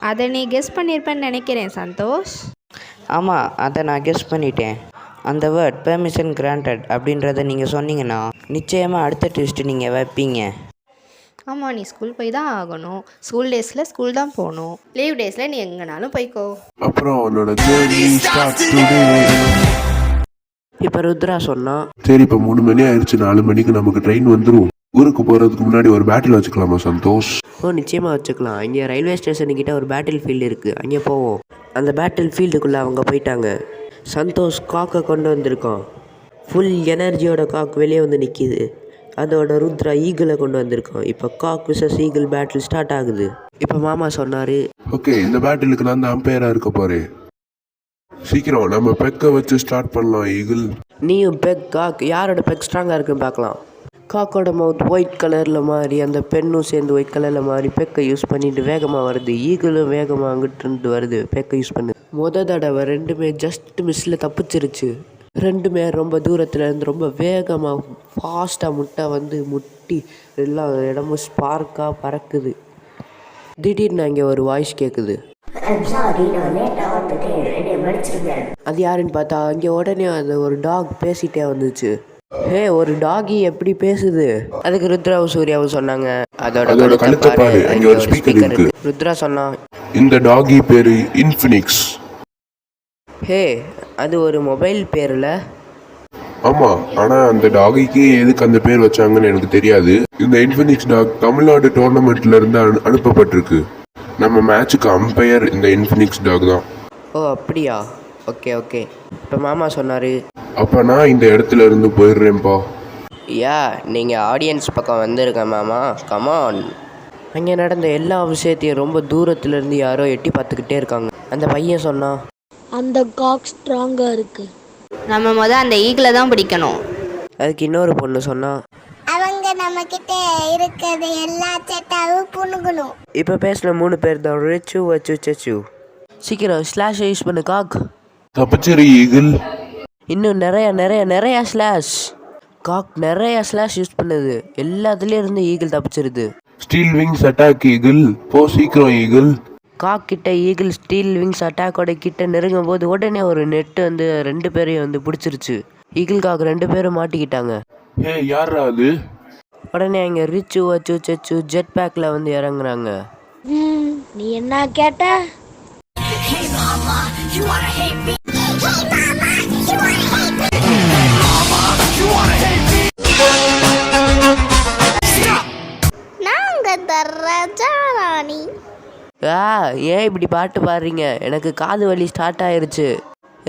அதை நீ கெஸ் பண்ணியிருப்பேன்னு நினைக்கிறேன் சந்தோஷ். ஆமாம், அதை நான் கெஸ் பண்ணிட்டேன். அந்த வேர்ட் பெர்மிஷன் கிராண்டட் அப்படின்றத நீங்கள் சொன்னீங்கன்னா நிச்சயமாக அடுத்த ட்விஸ்ட்டு நீங்கள் வைப்பீங்க. ஆமாம், நீ ஸ்கூல் போய் தான் ஆகணும். ஸ்கூல் டேஸில் ஸ்கூல் தான் போகணும். லீவ் டேஸில் நீ எங்கேனாலும் போய்க்கோ. அப்புறம் அவனோட ஜேர்னி ஸ்டார்ட் டுடே. இப்போ ருத்ரா சொன்னால், சரி, இப்போ 3 மணி ஆயிடுச்சு. 4 மணிக்கு நமக்கு ட்ரெயின் வந்துடும். ஊருக்கு போகிறதுக்கு முன்னாடி ஒரு பேட்டில் வச்சுக்கலாமா சந்தோஷ்? நிச்சயமாக வச்சுக்கலாம். இங்கே ரயில்வே ஸ்டேஷனுக்கிட்ட ஒரு பேட்டில் ஃபீல்டு இருக்குது, அங்கே போவோம். அந்த பேட்டில் ஃபீல்டுக்குள்ளே அவங்க போயிட்டாங்க. சந்தோஷ் காக்கை கொண்டு வந்திருக்கான். ஃபுல் எனர்ஜியோட காக் வெளியே வந்து நிற்கிது. அதோட ருத்ரா ஈகிளை கொண்டு வந்திருக்கான். இப்போ காக் விசஸ் ஈகிள் பேட்டில் ஸ்டார்ட் ஆகுது. இப்போ மாமா சொன்னார், ஓகே, இந்த பேட்டிலுக்கு நான் தான் அம்பையராக இருக்க போகிறேன். சீக்கிரம் நம்ம பெக்கை வச்சு ஸ்டார்ட் பண்ணலாம் ஈகிள். நீயும் பெக் காக் யாரோட பெக் ஸ்ட்ராங்காக இருக்குன்னு பார்க்கலாம். காக்கோட மவுத் ஒயிட் கலரில் மாறி அந்த பெண்ணும் சேர்ந்து ஒயிட் கலரில் மாறி பெக்கை யூஸ் பண்ணிட்டு வேகமாக வருது. ஈகிளும் வேகமாக அங்கிட்டு வருது பெக்கை யூஸ் பண்ணு. தடவை ரெண்டுமே ஜஸ்ட் மிஸ்ஸில் தப்பிச்சிருச்சு. ரெண்டுமே ரொம்ப தூரத்தில் இருந்து ரொம்ப வேகமாக ஃபாஸ்ட்டாக முட்டி எல்லா இடமும் ஸ்பார்க்காக பறக்குது. திடீர்னு அங்கே ஒரு வாய்ஸ் கேட்குது. அது யாருன்னு பார்த்தா அங்கே உடனே அந்த ஒரு டாக் பேசிகிட்டே வந்துச்சு. ஹே, ஒரு டாகி எப்படி பேசுது? அதுக்கு ருத்ராவும் சூர்யாவும் சொன்னாங்க, அதோட கழுத்தை பாரு, அங்கே ஒரு ஸ்பீக்கர் இருக்கு. ருத்ரா சொன்னா, இந்த டாகி பேரு இன்ஃபினிக்ஸ். ஹே, அது ஒரு மொபைல் பேர்ல. ஆமா, ஆனா அந்த டாகிக்கு எதுக்கு அந்த பேர் வச்சாங்கன்னு எனக்கு தெரியாது. இந்த இன்ஃபினிக்ஸ் டாக் தமிழ்நாடு டோர்னமெண்ட்ல இருந்து அனுப்பப்பட்டிருக்கு. நம்ம மேட்சுக்கு அம்பையர் இந்த இன்ஃபினிக்ஸ் டாக் தான். ஓ அப்படியா? Okay okay. இப்போ மாமா சொன்னார், அப்போ நான் இந்த இடத்துல இருந்து போயிடுறேன்ப்பா. நீங்கள் ஆடியன்ஸ் பக்கம் வந்திருக்கேன் மாமா, கமான். அங்கே நடந்த எல்லா விஷயத்தையும் ரொம்ப தூரத்துலேருந்து யாரோ எட்டி பார்த்துக்கிட்டே இருக்காங்க. அந்த பையன் சொன்னான், அந்த காக் ஸ்ட்ராங்காக இருக்கு, நம்ம அந்த ஈகிளை தான் பிடிக்கணும். அதுக்கு இன்னொரு பொண்ணு சொன்னா, அவங்க நம்ம கிட்ட இருக்கிறது எல்லா செட்டாவும் புணுகணும். இப்போ பேசின 3 பேர் தான் ரிச்சு வச்சு சச்சு. சீக்கிரம் ஸ்லாஷை யூஸ் பண்ணு காக். தப்பிச்சரி ஈகிள். இன்னும் நிறைய ஸ்லாஷ். காக் நிறைய ஸ்லாஷ் யூஸ் பண்ணுது. எல்லாத்துலேயும் இருந்து ஈகிள் தப்பிச்சிருது. ஸ்டீல் விங்ஸ் அட்டாக் ஈகிள், போ சீக்கிரம் ஈகிள். காக் கிட்ட ஈகிள் ஸ்டீல் விங்ஸ் அட்டாக்கோட கிட்ட நெருங்கும் போது உடனே ஒரு நெட்டு 2 பேரையும் பிடிச்சிருச்சு. ஈகிள் காக் 2 பேரும் மாட்டிக்கிட்டாங்க. ஏ, யாரா அது? உடனே அங்கே ரிச்சு வச்சு சச்சு ஜெட் பேக்கில் இறங்குறாங்க. நீ என்ன கேட்ட? ஏன் இப்படி பாட்டு பாடுறீங்க? எனக்கு காது வலி ஸ்டார்ட் ஆயிருச்சு.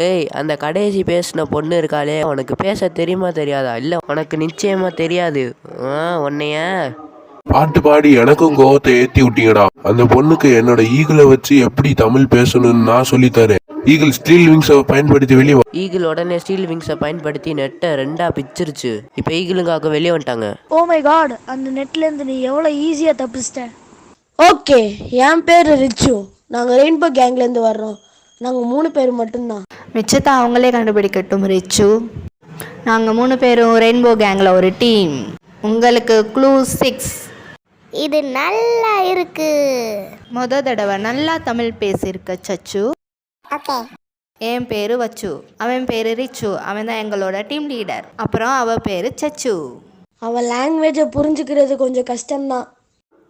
ஏய், அந்த கடைசி பேசின பொண்ணு இருக்காளே, உனக்கு பேச தெரியுமா தெரியாதா? இல்லை, உனக்கு நிச்சயமா தெரியாது. உன்னைய பாட்டு பாடி எனக்கும் கோவத்தை ஏற்றி விட்டீங்கடா. அந்த பொண்ணுக்கு என்னோட ஈகிளை வச்சு எப்படி தமிழ் பேசணும்னு நான் சொல்லித்தரேன். ஈகிள் ஸ்டீல் விங்ஸை பயன்படுத்தி வெளியே. ஈகிள் உடனே ஸ்டீல் விங்ஸை பயன்படுத்தி நெட்டை 2ஆ பிச்சிருச்சு. இப்போ ஈகிளுங்காக வெளியே வந்துட்டாங்க. ஓ மை காட், அந்த நெட்ல இருந்து நீ எவ்வளோ ஈஸியாக தப்பிச்சிட்ட. ஓகே, என் பேர் ரிச்சு. நாங்கள் ரெயின்போ கேங்லேருந்து வர்றோம். நாங்கள் 3 பேர் மட்டும்தான். மிச்சத்தை அவங்களே கண்டுபிடிக்கட்டும் ரிச்சு. நாங்கள் 3 பேரும் ரெயின்போ கேங்கில் ஒரு டீம். உங்களுக்கு க்ளூ 6. இது நல்லா இருக்கு. தடவை நல்லா தமிழ் பேசியிருக்க சச்சு. ஓகே. என் பேர் வச்சு, அவன் பேர் ரிச்சு. அவன் தான் எங்களோட டீம் லீடர். அப்புறம் அவள் பேர் சச்சு. அவள் லாங்குவேஜை புரிஞ்சுக்கிறது கொஞ்சம் கஷ்டம்தான்.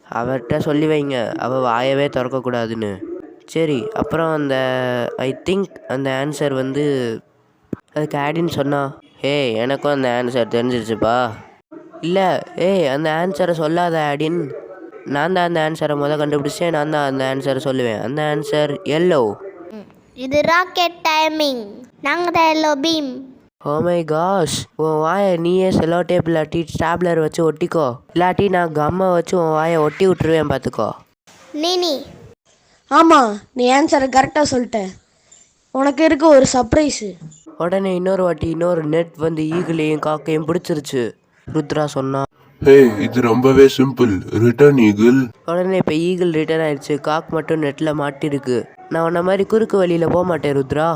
அவர்கிட்ட சொல்லி வைங்க, அவள் வாயவே திறக்கக்கூடாதுன்னு. சரி, அப்புறம் ஐ திங்க் அந்த ஆன்சர் அதுக்கு ஆடின்னு சொன்னா, எனக்கும் அந்த ஆன்சர் தெரிஞ்சிருச்சுப்பா. இல்லை, அந்த ஆன்சரை சொல்லாத ஆடின். நான் தான் அந்த ஆன்சரை கண்டுபிடிச்சேன். நான் தான் அந்த ஆன்சரை சொல்லுவேன். அந்த ஆன்சர் எல்லோ. இது ராக்கெட் டைமிங். நாங்கள் தான் எல்லோ பீம். ஓ மை காஷ், உன் வாயை நீயே செலோ டேப் இல்லாட்டி ஸ்டாப்லர் வச்சு ஒட்டிக்கோ. இல்லாட்டி நான் கம்மை வச்சு உன் வாயை ஒட்டி விட்டுருவேன், பார்த்துக்கோ. நீ ஆமாம், நீ ஆன்சரை கரெக்டாக சொல்லிட்ட. உனக்கு இருக்க ஒரு சர்ப்ரைஸு. உடனே இன்னொரு வாட்டி இன்னொரு நெட் ஈகிளையும் காக்கையும் பிடிச்சிருச்சு. ருத்ரா சொன்னா, இது ரொம்பவே சிம்பிள், ரிட்டர்ன் ஈகிள். உடனே இப்போ ஈகிள் ரிட்டர்ன் ஆயிடுச்சு. காக் மட்டும் நெட்டில் மாட்டிருக்கு. நான் உன்ன மாதிரி குறுக்கு வழியில் போக மாட்டேன் ருத்ரா.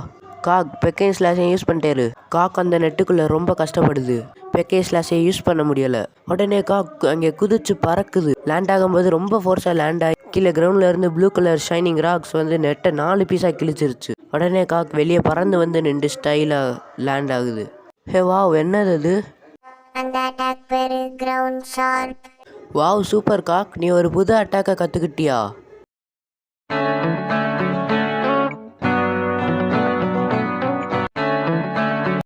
காக் பெக்கை ஸ்லாஷை யூஸ் பண்ணிட்டாரு. காக் அந்த நெட்டுக்குள்ளே ரொம்ப கஷ்டப்படுது. பெக்கை ஸ்லாஷை யூஸ் பண்ண முடியலை. உடனே காக் அங்கே குதிச்சு பறக்குது. லேண்ட் ஆகும்போது ரொம்ப ஃபோர்ஸாக லேண்ட் ஆகி கீழே கிரவுண்டில் இருந்து ப்ளூ கலர் ஷைனிங் ராக்ஸ் வந்து நெட்டை 4 பீஸாக கிழிச்சிருச்சு. உடனே காக் வெளியே பறந்து வந்து நின்று ஸ்டைலாக லேண்ட் ஆகுது. ஹே வாவ், என்னது அது? அந்த அட்டாக் பேரு கிரவுண்ட் ஷார்ப். வாவ், சூப்பர் காக், நீ ஒரு புது அட்டாக்கை கற்றுக்கிட்டியா?